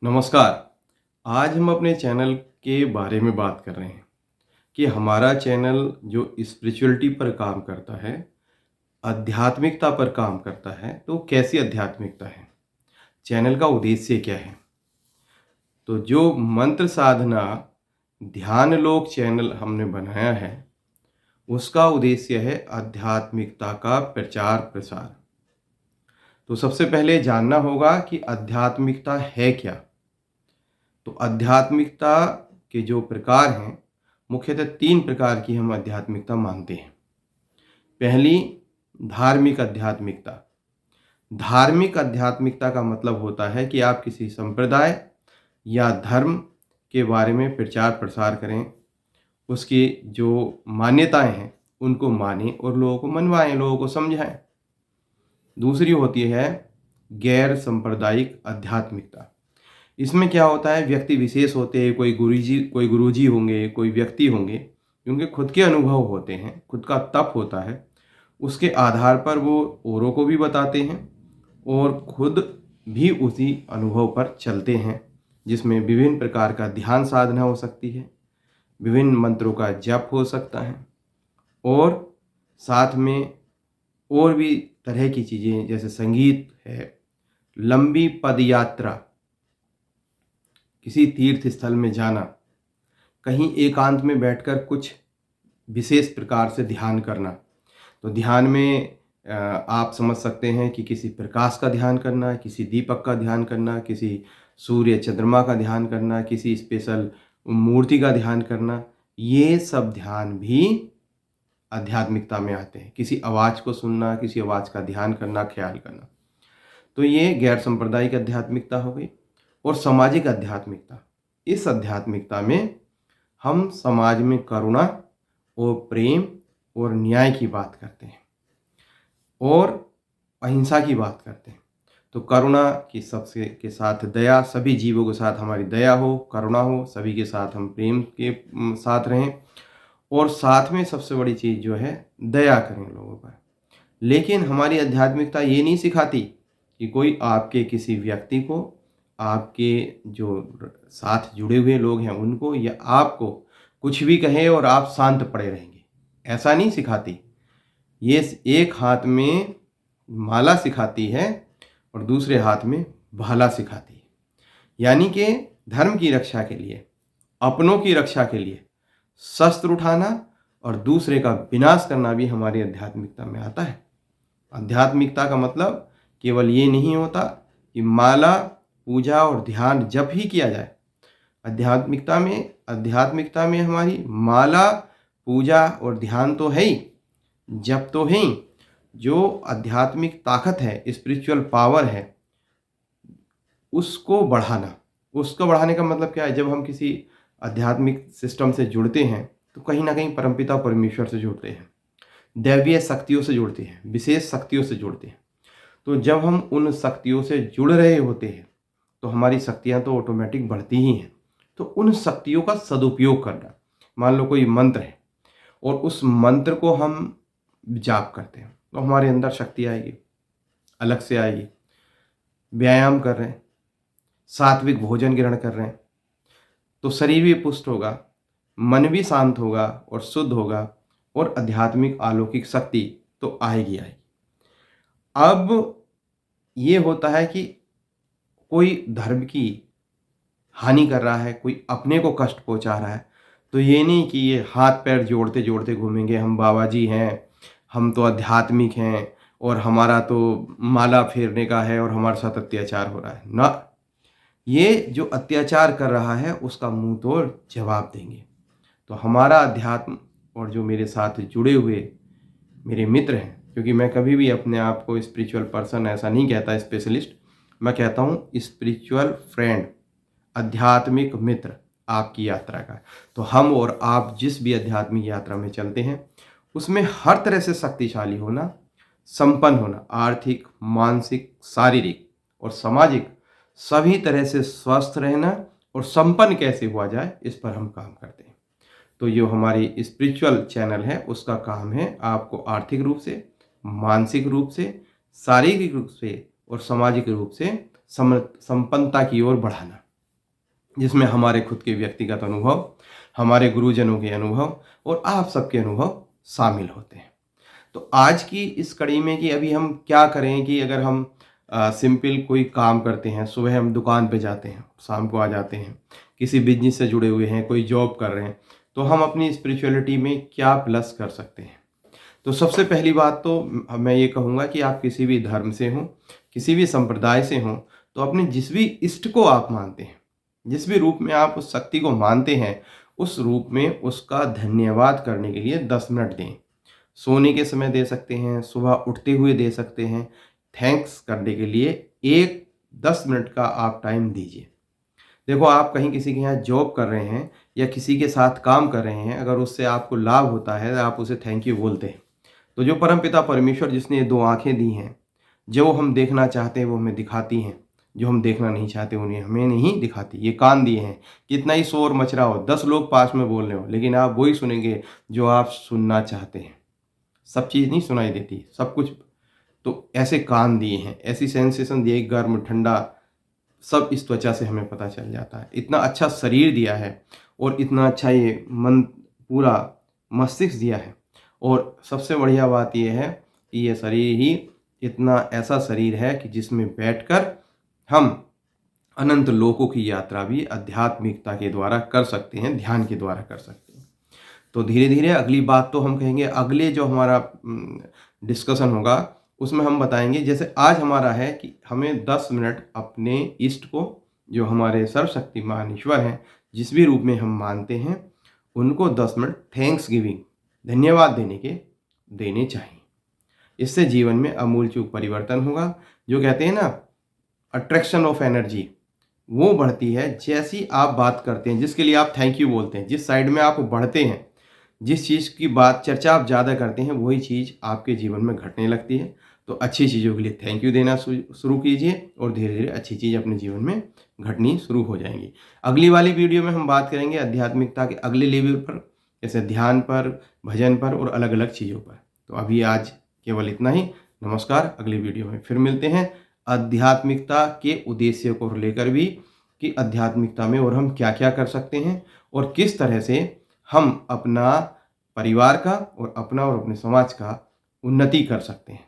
नमस्कार। आज हम अपने चैनल के बारे में बात कर रहे हैं कि हमारा चैनल जो स्पिरिचुअलिटी पर काम करता है, आध्यात्मिकता पर काम करता है, तो कैसी आध्यात्मिकता है? चैनल का उद्देश्य क्या है? तो जो मंत्र साधना ध्यान लोक चैनल हमने बनाया है, उसका उद्देश्य है आध्यात्मिकता का प्रचार प्रसार। तो सबसे पहले जानना होगा कि आध्यात्मिकता है क्या? तो आध्यात्मिकता के जो प्रकार हैं, मुख्यतः 3 प्रकार की हम आध्यात्मिकता मानते हैं। पहली, धार्मिक आध्यात्मिकता। धार्मिक आध्यात्मिकता का मतलब होता है कि आप किसी संप्रदाय या धर्म के बारे में प्रचार प्रसार करें, उसकी जो मान्यताएं हैं उनको मानें और लोगों को मनवाएं, लोगों को समझाएं। दूसरी होती है गैर सांप्रदायिक आध्यात्मिकता। इसमें क्या होता है, व्यक्ति विशेष होते हैं, कोई गुरुजी होंगे, कोई व्यक्ति होंगे, जिनके खुद के अनुभव होते हैं, खुद का तप होता है, उसके आधार पर वो औरों को भी बताते हैं और खुद भी उसी अनुभव पर चलते हैं, जिसमें विभिन्न प्रकार का ध्यान साधना हो सकती है, विभिन्न मंत्रों का जप हो सकता है और साथ में और भी तरह की चीज़ें जैसे संगीत है, लंबी पद यात्रा, किसी तीर्थ स्थल में जाना, कहीं एकांत में बैठकर कुछ विशेष प्रकार से ध्यान करना। तो ध्यान में आप समझ सकते हैं कि किसी प्रकाश का ध्यान करना, किसी दीपक का ध्यान करना, किसी सूर्य चंद्रमा का ध्यान करना, किसी स्पेशल मूर्ति का ध्यान करना, ये सब ध्यान भी आध्यात्मिकता में आते हैं। किसी आवाज़ को सुनना, किसी आवाज़ का ध्यान करना, ख्याल करना। तो ये गैर सांप्रदायिक आध्यात्मिकता हो गई। और सामाजिक आध्यात्मिकता, इस आध्यात्मिकता में हम समाज में करुणा और प्रेम और न्याय की बात करते हैं और अहिंसा की बात करते हैं। तो करुणा की सबसे के साथ दया, सभी जीवों के साथ हमारी दया हो, करुणा हो, सभी के साथ हम प्रेम के साथ रहें और साथ में सबसे बड़ी चीज़ जो है दया करें लोगों पर। लेकिन हमारी आध्यात्मिकता ये नहीं सिखाती कि कोई आपके किसी व्यक्ति को, आपके जो साथ जुड़े हुए लोग हैं उनको या आपको कुछ भी कहे और आप शांत पड़े रहेंगे, ऐसा नहीं सिखाती। ये एक हाथ में माला सिखाती है और दूसरे हाथ में भाला सिखाती है। यानी कि धर्म की रक्षा के लिए, अपनों की रक्षा के लिए शस्त्र उठाना और दूसरे का विनाश करना भी हमारी आध्यात्मिकता में आता है। आध्यात्मिकता का मतलब केवल ये नहीं होता कि माला, पूजा और ध्यान जब ही किया जाए। आध्यात्मिकता में हमारी माला, पूजा और ध्यान तो है ही, जप तो है ही। जो आध्यात्मिक ताकत है, स्पिरिचुअल पावर है, उसको बढ़ाना। उसको बढ़ाने का मतलब क्या है, जब हम किसी आध्यात्मिक सिस्टम से जुड़ते हैं तो कहीं ना कहीं परमपिता परमेश्वर से जुड़ते हैं, दैवीय शक्तियों से जुड़ते हैं, विशेष शक्तियों से जुड़ते हैं। तो जब हम उन शक्तियों से जुड़ रहे होते हैं तो हमारी शक्तियां तो ऑटोमेटिक बढ़ती ही हैं। तो उन शक्तियों का सदुपयोग करना, मान लो कोई मंत्र है और उस मंत्र को हम जाप करते हैं तो हमारे अंदर शक्ति आएगी, अलग से आएगी। व्यायाम कर रहे हैं, सात्विक भोजन ग्रहण कर रहे हैं तो शरीर भी पुष्ट होगा, मन भी शांत होगा और शुद्ध होगा और आध्यात्मिक अलौकिक शक्ति तो आएगी आएगी। अब ये होता है कि कोई धर्म की हानि कर रहा है, कोई अपने को कष्ट पहुंचा रहा है, तो ये नहीं कि ये हाथ पैर जोड़ते जोड़ते घूमेंगे, हम बाबा जी हैं, हम तो आध्यात्मिक हैं और हमारा तो माला फेरने का है और हमारे साथ अत्याचार हो रहा है ना। ये जो अत्याचार कर रहा है उसका मुंह तोड़ जवाब देंगे। तो हमारा अध्यात्म और जो मेरे साथ जुड़े हुए मेरे मित्र हैं, क्योंकि मैं कभी भी अपने आप को स्पिरिचुअल पर्सन ऐसा नहीं कहता, स्पेशलिस्ट, मैं कहता हूँ स्पिरिचुअल फ्रेंड, आध्यात्मिक मित्र आपकी यात्रा का। तो हम और आप जिस भी आध्यात्मिक यात्रा में चलते हैं उसमें हर तरह से शक्तिशाली होना, संपन्न होना, आर्थिक, मानसिक, शारीरिक और सामाजिक सभी तरह से स्वस्थ रहना और संपन्न कैसे हुआ जाए, इस पर हम काम करते हैं। तो जो हमारी स्पिरिचुअल चैनल है उसका काम है आपको आर्थिक रूप से, मानसिक रूप से, शारीरिक रूप से और सामाजिक रूप से संपन्नता की ओर बढ़ाना। जिसमें हमारे खुद के व्यक्तिगत अनुभव, हमारे गुरुजनों के अनुभव और आप सबके अनुभव शामिल होते हैं। तो आज की इस कड़ी में कि अभी हम क्या करें कि अगर हम सिंपल कोई काम करते हैं, सुबह हम दुकान पे जाते हैं, शाम को आ जाते हैं, किसी बिजनेस से जुड़े हुए हैं, कोई जॉब कर रहे हैं, तो हम अपनी स्पिरिचुअलिटी में क्या प्लस कर सकते हैं। तो सबसे पहली बात तो मैं ये कहूँगा कि आप किसी भी धर्म से हों, किसी भी संप्रदाय से हों, तो अपने जिस भी इष्ट को आप मानते हैं, जिस भी रूप में आप उस शक्ति को मानते हैं, उस रूप में उसका धन्यवाद करने के लिए 10 मिनट दें। सोने के समय दे सकते हैं, सुबह उठते हुए दे सकते हैं। थैंक्स करने के लिए एक 10 मिनट का आप टाइम दीजिए। देखो, आप कहीं किसी के यहाँ जॉब कर रहे हैं या किसी के साथ काम कर रहे हैं, अगर उससे आपको लाभ होता है तो आप उसे थैंक यू बोलते हैं। तो जो परमपिता परमेश्वर जिसने ये 2 आँखें दी हैं, जो हम देखना चाहते हैं वो हमें दिखाती हैं, जो हम देखना नहीं चाहते उन्हें हमें नहीं दिखाती। ये कान दिए हैं, कितना ही शोर मच रहा हो, 10 लोग पास में बोल रहे हो, लेकिन आप वही सुनेंगे जो आप सुनना चाहते हैं। सब चीज़ नहीं सुनाई देती, सब कुछ। तो ऐसे कान दिए हैं, ऐसी सेंसेशन दिए, गर्म ठंडा सब इस त्वचा से हमें पता चल जाता है। इतना अच्छा शरीर दिया है और इतना अच्छा ये मन, पूरा मस्तिष्क दिया है। और सबसे बढ़िया बात ये है कि ये शरीर ही इतना ऐसा शरीर है कि जिसमें बैठकर हम अनंत लोकों की यात्रा भी आध्यात्मिकता के द्वारा कर सकते हैं, ध्यान के द्वारा कर सकते हैं। तो धीरे धीरे अगली बात तो हम कहेंगे, अगले जो हमारा डिस्कशन होगा उसमें हम बताएंगे। जैसे आज हमारा है कि हमें 10 मिनट अपने इष्ट को, जो हमारे सर्वशक्तिमान ईश्वर हैं, जिस भी रूप में हम मानते हैं, उनको 10 मिनट थैंक्स गिविंग, धन्यवाद देने चाहिए। इससे जीवन में आमूलचूल परिवर्तन होगा। जो कहते हैं ना, अट्रैक्शन ऑफ एनर्जी, वो बढ़ती है। जैसी आप बात करते हैं, जिसके लिए आप थैंक यू बोलते हैं, जिस साइड में आप बढ़ते हैं, जिस चीज़ की बात चर्चा आप ज़्यादा करते हैं, वही चीज़ आपके जीवन में घटने लगती है। तो अच्छी चीज़ों के लिए थैंक यू देना शुरू कीजिए और धीरे धीरे अच्छी चीज़ अपने जीवन में घटनी शुरू हो जाएंगी। अगली वाली वीडियो में हम बात करेंगे आध्यात्मिकता के अगले लेवल पर, जैसे ध्यान पर, भजन पर और अलग अलग चीज़ों पर। तो अभी आज केवल इतना ही। नमस्कार, अगली वीडियो में फिर मिलते हैं आध्यात्मिकता के उद्देश्य को लेकर भी, कि आध्यात्मिकता में और हम क्या क्या कर सकते हैं और किस तरह से हम अपना परिवार का और अपना और अपने समाज का उन्नति कर सकते हैं।